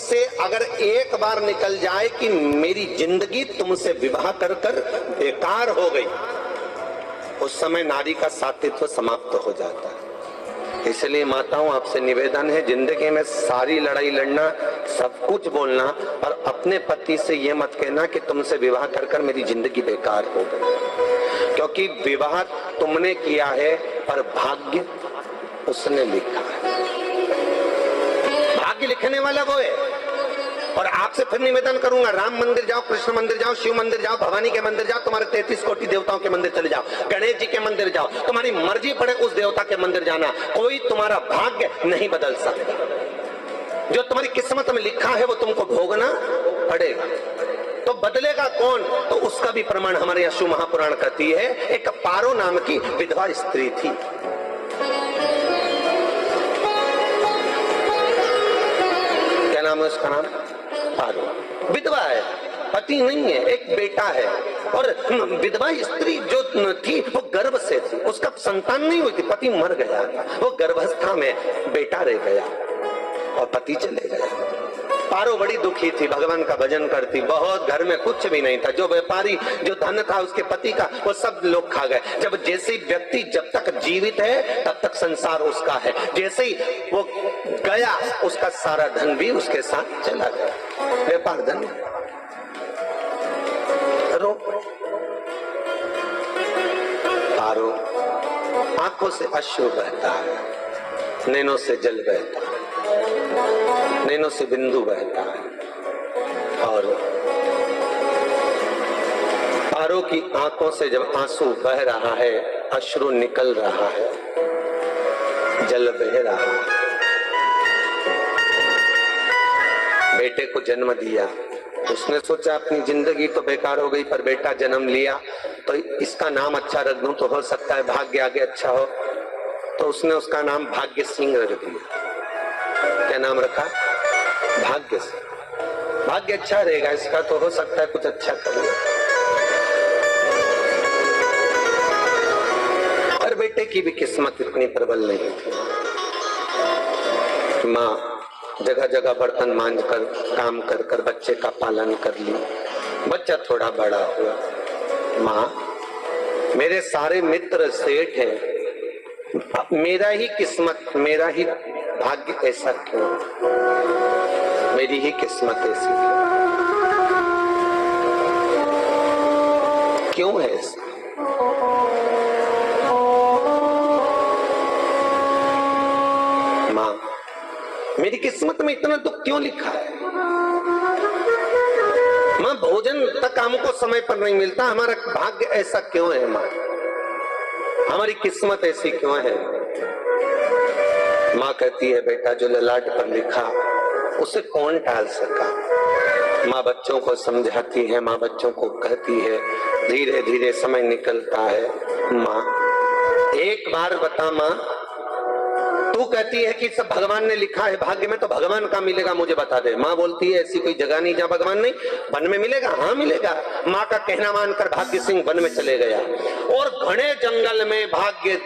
से अगर एक बार निकल जाए कि मेरी जिंदगी तुमसे विवाह कर कर बेकार हो गई, उस समय नारी का सातित्व समाप्त हो जाता है। इसलिए माताओं, आपसे निवेदन है, जिंदगी में सारी लड़ाई लड़ना, सब कुछ बोलना, पर अपने पति से यह मत कहना कि तुमसे विवाह कर कर मेरी जिंदगी बेकार हो गई, क्योंकि विवाह तुमने किया है पर भाग्य उसने लिखा है। भाग्य लिखने वाला वो है। और आपसे फिर निवेदन करूंगा, राम मंदिर जाओ, कृष्ण मंदिर जाओ, शिव मंदिर जाओ, भवानी के मंदिर जाओ, तुम्हारे 33 कोटि देवताओं के मंदिर चले जाओ, गणेश जी के मंदिर जाओ, तुम्हारी मर्जी पड़े उस देवता के मंदिर जाना, कोई तुम्हारा भाग्य नहीं बदल सकता। जो तुम्हारी किस्मत में लिखा है वो तुमको भोगना पड़ेगा। तो बदलेगा कौन? तो उसका भी प्रमाण हमारे यशु महापुराण कहती है। एक पारो नाम की विधवा स्त्री थी। क्या नाम है उसका? नाम पारो। विधवा है, पति नहीं है, एक बेटा है। और विधवा स्त्री जो थी वो गर्भ से थी, उसका संतान नहीं हुई थी, पति मर गया, वो गर्भावस्था में बेटा रह गया और पति चले गए। पारो बड़ी दुखी थी, भगवान का भजन करती बहुत, घर में कुछ भी नहीं था, जो व्यापारी जो धन था उसके पति का वो सब लोग खा गए। जब जैसे व्यक्ति जब तक जीवित है तब तक संसार उसका है, जैसे ही वो गया उसका सारा धन भी उसके साथ चला गया, व्यापार धन। रो पारो, आंखों से अश्रु बहता है, नैनों से जल बहता है, नैनों से बिंदु बहता है। और पारो की आंखों से जब आंसू बह रहा है, अश्रु निकल रहा है, जल बह रहा है, बेटे को जन्म दिया, उसने सोचा अपनी जिंदगी तो बेकार हो गई, पर बेटा जन्म लिया तो इसका नाम अच्छा रख दूं तो हो सकता है भाग्य आगे अच्छा हो। तो उसने उसका नाम भाग्य सिंह रख दिया। क्या नाम रखा? भाग्य सिंह। भाग्य अच्छा रहेगा इसका, तो हो सकता है कुछ अच्छा करेगा। पर बेटे की भी किस्मत इतनी प्रबल नहीं थी। माँ जगह जगह बर्तन मांझ कर, काम कर कर बच्चे का पालन कर ली। बच्चा थोड़ा बड़ा हुआ। माँ, मेरे सारे मित्र सेठ हैं, मेरा ही किस्मत, मेरा ही भाग्य ऐसा क्यों? मेरी ही किस्मत ऐसी क्यों है ऐसा? माँ, मेरी किस्मत में इतना दुख क्यों लिखा है? माँ, भोजन तक हमको समय पर नहीं मिलता, हमारा भाग्य ऐसा क्यों है? माँ, हमारी किस्मत ऐसी क्यों है? माँ कहती है, बेटा जो ललाट पर लिखा उसे कौन टाल सका? माँ बच्चों को समझाती है, माँ बच्चों को कहती है, धीरे धीरे समय निकलता है। माँ एक बार बता, माँ तू कहती है कि सब भगवान ने लिखा है भाग्य में, तो भगवान का मिलेगा मुझे बता दे। माँ बोलती है, ऐसी कोई जगह नहीं जहाँ भगवान नहीं। वन में मिलेगा? हाँ मिलेगा। माँ का कहना मानकर भाग्य सिंह वन में चले गया और घने जंगल में भाग्य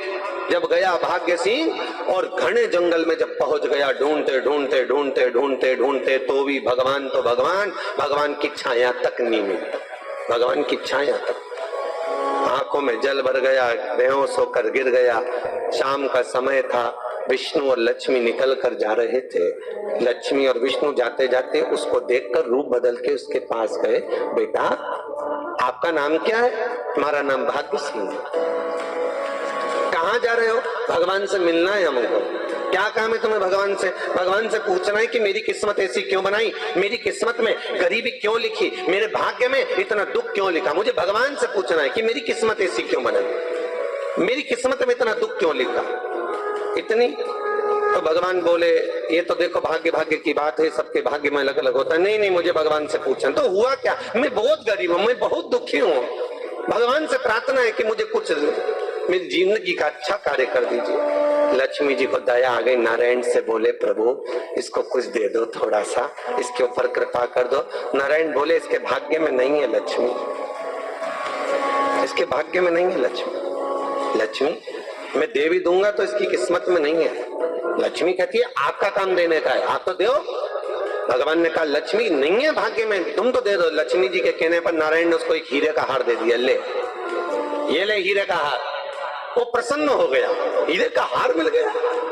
जब गया भाग्य सिंह, और घने जंगल में जब पहुंच गया, ढूंढते ढूंढते ढूंढते ढूंढते ढूंढते तो भी भगवान तो भगवान की छाया तक नहीं मिली। भगवान की छाया तक, आंखों में जल भर गया, बेहोश होकर गिर गया। शाम का समय था, विष्णु और लक्ष्मी निकल कर जा रहे थे। लक्ष्मी और विष्णु जाते जाते उसको देखकर रूप बदल के उसके पास गए। बेटा, आपका नाम क्या है? तुम्हारा नाम भाग्य सिंह है। कहाँ जा रहे हो? भगवान से मिलना है हमको। क्या काम है तुम्हें भगवान से? भगवान से पूछना है कि मेरी किस्मत ऐसी क्यों बनाई, मेरी किस्मत में गरीबी क्यों लिखी, मेरे भाग्य में इतना दुख क्यों लिखा। मुझे भगवान से पूछना है कि मेरी किस्मत ऐसी क्यों बनाई, मेरी किस्मत में इतना दुख क्यों लिखा, इतनी। तो भगवान बोले, ये तो देखो भाग्य भाग्य की बात है, सबके भाग्य में अलग अलग होता है। नहीं नहीं, मुझे भगवान से पूछना। तो हुआ क्या? मैं बहुत गरीब हूँ, मैं बहुत दुखी हूँ, भगवान से प्रार्थना है कि मुझे कुछ मेरी जिंदगी का अच्छा कार्य कर दीजिए। लक्ष्मी जी को दया आ गई, नारायण से बोले, प्रभु इसको कुछ दे दो, थोड़ा सा इसके ऊपर कृपा कर दो। नारायण बोले, इसके भाग्य में नहीं है लक्ष्मी, इसके भाग्य में नहीं है लक्ष्मी। लक्ष्मी मैं देवी दूंगा तो इसकी किस्मत में नहीं है। लक्ष्मी कहती है, आपका काम देने का है, आप तो दो। भगवान ने कहा लक्ष्मी नहीं है भाग्य में, तुम तो दे दो। लक्ष्मी जी के कहने पर नारायण ने उसको एक हीरे का हार दे दिया, ले ये ले हीरे का हार। वो प्रसन्न हो गया, हीरे का हार मिल गया,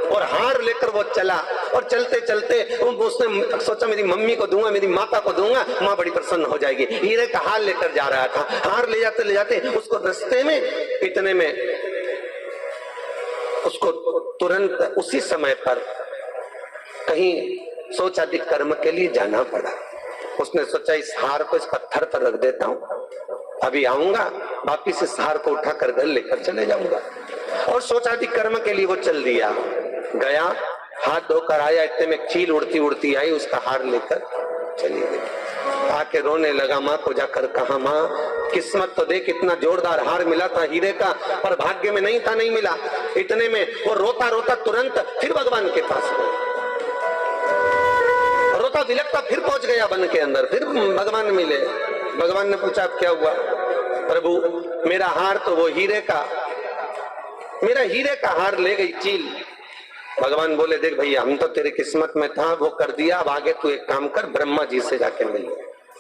और हार लेकर वो चला। और चलते चलते उसने सोचा मेरी मम्मी को दूंगा, मेरी माता को दूंगा, माँ बड़ी प्रसन्न हो जाएगी। हीरे का हार लेकर जा रहा था, हार ले जाते उसको रास्ते में इतने में उसको तुरंत उसी समय पर कहीं सोचाधिक कर्म के लिए जाना पड़ा। उसने सोचा इस हार को इस पत्थर पर रख देता हूं, अभी आऊंगा वापिस इस हार को उठाकर घर लेकर चले जाऊंगा। और सोचाधिक कर्म के लिए वो चल दिया, गया, हाथ धोकर आया, इतने में चील उड़ती उड़ती आई, उसका हार लेकर चली गई। आके रोने लगा, माँ को जाकर कहा, माँ किस्मत तो देख, इतना जोरदार हार मिला था हीरे का, पर भाग्य में नहीं था, नहीं मिला। इतने में वो रोता रोता तुरंत फिर भगवान के पास गया, रोता विलकता फिर पहुंच गया वन के अंदर, फिर भगवान मिले। भगवान ने पूछा क्या हुआ? प्रभु मेरा हार तो वो हीरे का, मेरा हीरे का हार ले गई चील। भगवान बोले देख भैया, हम तो तेरी किस्मत में था, वो कर दिया, अब आगे तू एक काम कर, ब्रह्मा जी से जाके मिल।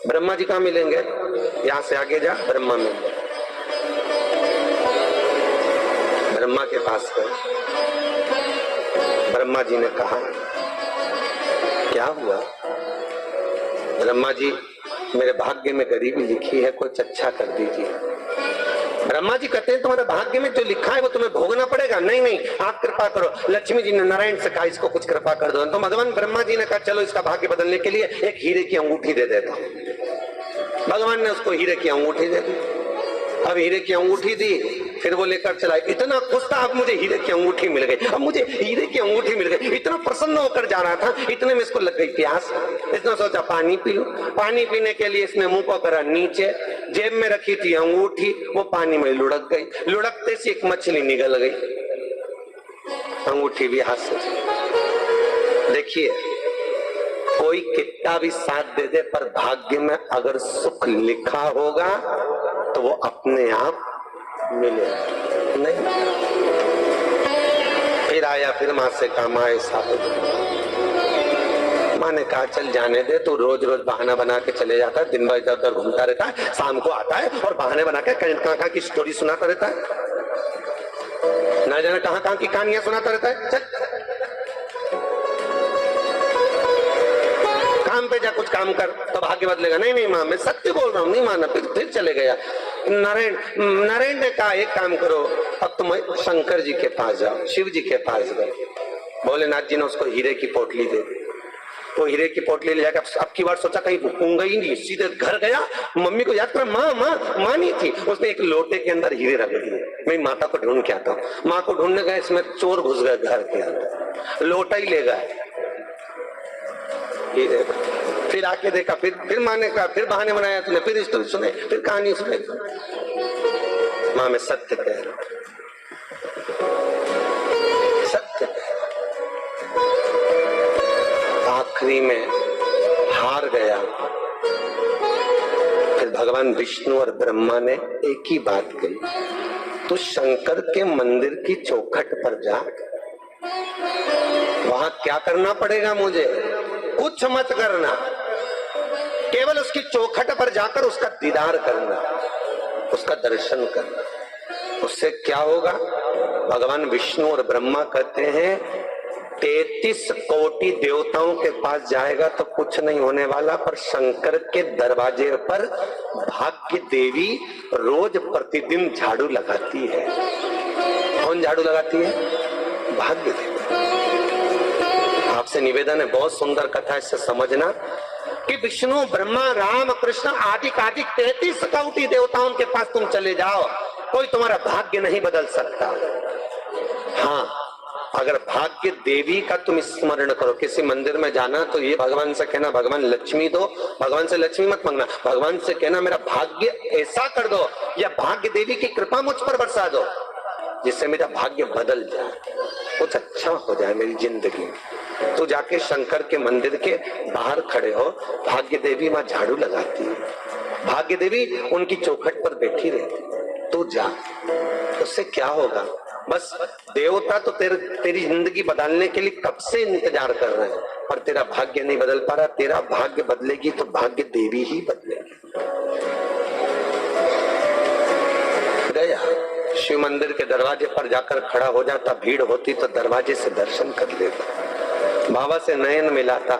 ब्रह्मा जी कहाँ मिलेंगे? यहाँ से आगे जा, ब्रह्मा मिल। ब्रह्मा के पास गए, ब्रह्मा जी ने कहा क्या हुआ? ब्रह्मा जी मेरे भाग्य में गरीबी लिखी है, कुछ अच्छा कर दीजिए। ब्रह्मा जी कहते हैं तुम्हारे भाग्य में जो लिखा है वो तुम्हें भोगना पड़ेगा। नहीं नहीं, आप कृपा करो। लक्ष्मी जी ने नारायण से कहा इसको कुछ कृपा कर दो। तो भगवान ब्रह्मा जी ने कहा चलो इसका भाग्य बदलने के लिए एक हीरे की अंगूठी दे देता हूं। भगवान ने उसको हीरे की अंगूठी दे दी। अब हीरे की अंगूठी दी, फिर वो लेकर चला। इतना खुश था, अब मुझे हीरे की अंगूठी मिल गई, अब मुझे हीरे की अंगूठी मिल गई। इतना प्रसन्न होकर जा रहा था, इतने में इसको लग गई प्यास। इसने सोचा पानी पी लूं। पानी पीने के लिए इसने मुंह को करा नीचे, जेब में रखी थी अंगूठी, वो पानी में लुढ़क गई। लुढ़कते से एक मछली निकल गई, अंगूठी भी हाथ से। देखिए, कोई कितना भी साथ दे दे, पर भाग्य में अगर सुख लिखा होगा तो वो अपने आप मिले नहीं। फिर आया, फिर माँ से कहा माँ ऐसा हो। माँ ने कहा चल जाने दे, तू रोज रोज बहाना बना के चले जाता है, दिन भर इधर उधर घूमता रहता है, शाम को आता है और बहाने बना के कहाँ की स्टोरी सुनाता रहता है, ना जाने कहाँ की कहानियां सुनाता रहता है। चल काम पे जा, कुछ काम कर तो भाग्य बदलेगा। नहीं नहीं माँ, मैं सत्य बोल रहा हूँ, नहीं माना। फिर चले गया। नारायण ने कहा एक काम करो, अब तुम शंकर जी के पास जाओ। शिव जी के पास गए, भोलेनाथ जी ने उसको हीरे की पोटली दे दी। वो हीरे की पोटली ले जाकर अब की बार सोचा कहीं भूखूंगा ही नहीं, सीधे घर गया, मम्मी को याद करा, माँ नहीं थी। उसने एक लोटे के अंदर हीरे रख दिए, मैं माता को ढूंढ के आता हूँ। माँ को ढूंढने गए, इसमें चोर घुस गए घर के अंदर, लोटा ही ले गए हीरे। फिर आके देखा, फिर माँ ने कहा, फिर बहाने बनाया तूने, फिर स्टोरी सुने, फिर कहानी सुने। माँ मैं सत्य कह रहा हूं, सत्य। आखिरी में हार गया। फिर भगवान विष्णु और ब्रह्मा ने एक ही बात कही, तू शंकर के मंदिर की चौखट पर जा, वहां क्या करना पड़ेगा मुझे? कुछ मत करना, केवल उसकी चौखट पर जाकर उसका दीदार करना, उसका दर्शन करना। उससे क्या होगा? भगवान विष्णु और ब्रह्मा कहते हैं 33 कोटि देवताओं के पास जाएगा तो कुछ नहीं होने वाला, पर शंकर के दरवाजे पर भाग्य देवी रोज प्रतिदिन झाड़ू लगाती है। कौन झाड़ू लगाती है? भाग्य देवी। आपसे निवेदन है, बहुत सुंदर कथा, इससे समझना कि विष्णु ब्रह्मा राम कृष्ण आदि 33 कोटि देवताओं के पास तुम चले जाओ, कोई तुम्हारा भाग्य नहीं बदल सकता। हाँ, अगर भाग्य देवी का तुम स्मरण करो, किसी मंदिर में जाना तो ये भगवान से कहना भगवान लक्ष्मी दो, भगवान से लक्ष्मी मत मांगना, भगवान से कहना मेरा भाग्य ऐसा कर दो, या भाग्य देवी की कृपा मुझ पर बरसा दो जिससे मेरा भाग्य बदल जाए, कुछ अच्छा हो जाए मेरी जिंदगी में। तो जाके शंकर के मंदिर के बाहर खड़े हो, भाग्य देवी माँ झाड़ू लगाती है, भाग्य देवी उनकी चौखट पर बैठी रहती, तू जा। उससे क्या होगा? बस देवता तो तेरी जिंदगी बदलने के लिए कब से इंतजार कर रहे हैं, और तेरा भाग्य नहीं बदल पा रहा, तेरा भाग्य बदलेगी तो भाग्य देवी ही बदलेगी। गया शिव मंदिर के दरवाजे पर जाकर खड़ा हो जाता, भीड़ होती तो दरवाजे से दर्शन कर लेता, बाबा से नयन मिलाता,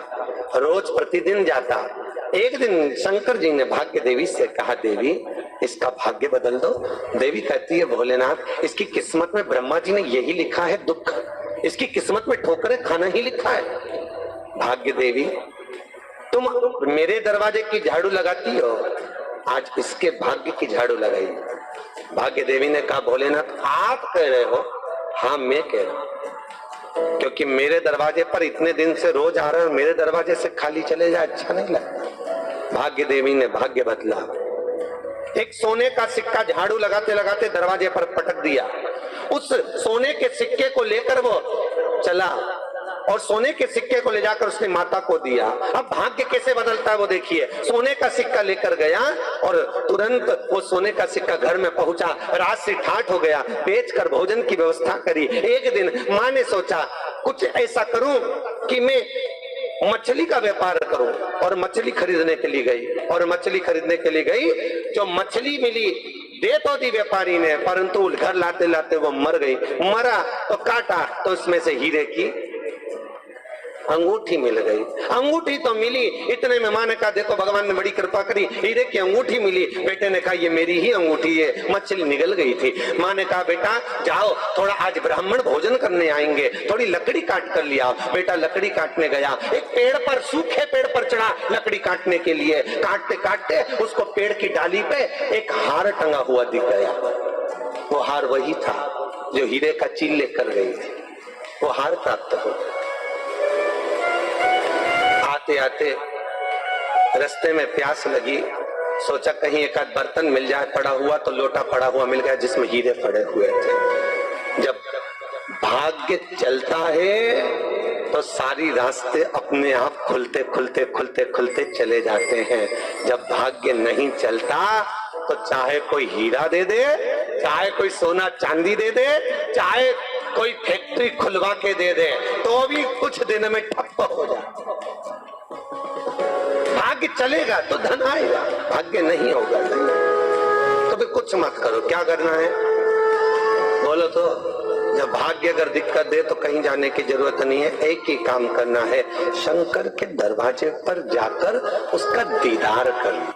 रोज प्रतिदिन जाता। एक दिन शंकर जी ने भाग्य देवी से कहा, देवी इसका भाग्य बदल दो। देवी कहती है, भोलेनाथ इसकी किस्मत में ब्रह्मा जी ने यही लिखा है दुख, इसकी किस्मत में ठोकरें खाना ही लिखा है। भाग्य देवी तुम मेरे दरवाजे की झाड़ू लगाती हो, आज इसके भाग्य की झाड़ू लगाई। भाग्य देवी ने कहा, भोलेनाथ आप कह रहे हो? हाँ मैं कह रहा हूं, क्योंकि मेरे दरवाजे पर इतने दिन से रोज आ रहे हो, मेरे दरवाजे से खाली चले जाए अच्छा नहीं लगता। भाग्य देवी ने भाग्य बदला, एक सोने का सिक्का झाड़ू लगाते लगाते दरवाजे पर पटक दिया। उस सोने के सिक्के को लेकर वो चला और सोने के सिक्के को ले जाकर उसने माता को दिया। अब भाग्य कैसे बदलता है वो देखिए। सोने का सिक्का लेकर गया और तुरंत वो सोने का सिक्का घर में पहुंचा, रात से ठाठ हो गया, बेचकर भोजन की व्यवस्था करी। एक दिन माँ ने सोचा कुछ ऐसा करूं कि मैं मछली का व्यापार करूं, और मछली खरीदने के लिए गई। और मछली खरीदने के लिए गई, जो मछली मिली दे तो दी व्यापारी ने, परंतु घर लाते लाते वो मर गई। मरा तो काटा तो उसमें से हीरे की अंगूठी मिल गई। अंगूठी तो मिली, इतने में माँ ने कहा, देखो भगवान ने बड़ी कृपा करी, हीरे की अंगूठी मिली। बेटे ने कहा, ये मेरी ही अंगूठी है। मछली निगल गई थी। माँ ने कहा, बेटा जाओ, थोड़ा आज ब्राह्मण भोजन करने आएंगे, थोड़ी लकड़ी काट कर लिया। बेटा लकड़ी काटने गया, एक पेड़ पर, सूखे पेड़ पर चढ़ा लकड़ी काटने के लिए। काटते काटते उसको पेड़ की डाली पे एक हार टंगा हुआ दिख गया। वो हार वही था जो हीरे का चील लेकर गई थी। वो हार प्राप्त हो। आते आते रास्ते में प्यास लगी, सोचा कहीं एक आध बर्तन मिल जाए, पड़ा हुआ तो लोटा पड़ा हुआ मिल गया जिसमें हीरे पड़े हुए थे। जब भाग्य चलता है तो सारी रास्ते अपने आप खुलते खुलते खुलते खुलते चले जाते हैं। जब भाग्य नहीं चलता तो चाहे कोई हीरा दे दे, चाहे कोई सोना चांदी दे दे, चाहे कोई फैक्ट्री खुलवा के दे दे, तो भी कुछ दिन में ठप्प हो जाए। भाग्य चलेगा तो धन आएगा, भाग्य नहीं होगा तो भी कुछ मत करो। क्या करना है बोलो तो? जब भाग्य अगर दिक्कत दे तो कहीं जाने की जरूरत नहीं है, एक ही काम करना है, शंकर के दरवाजे पर जाकर उसका दीदार करना।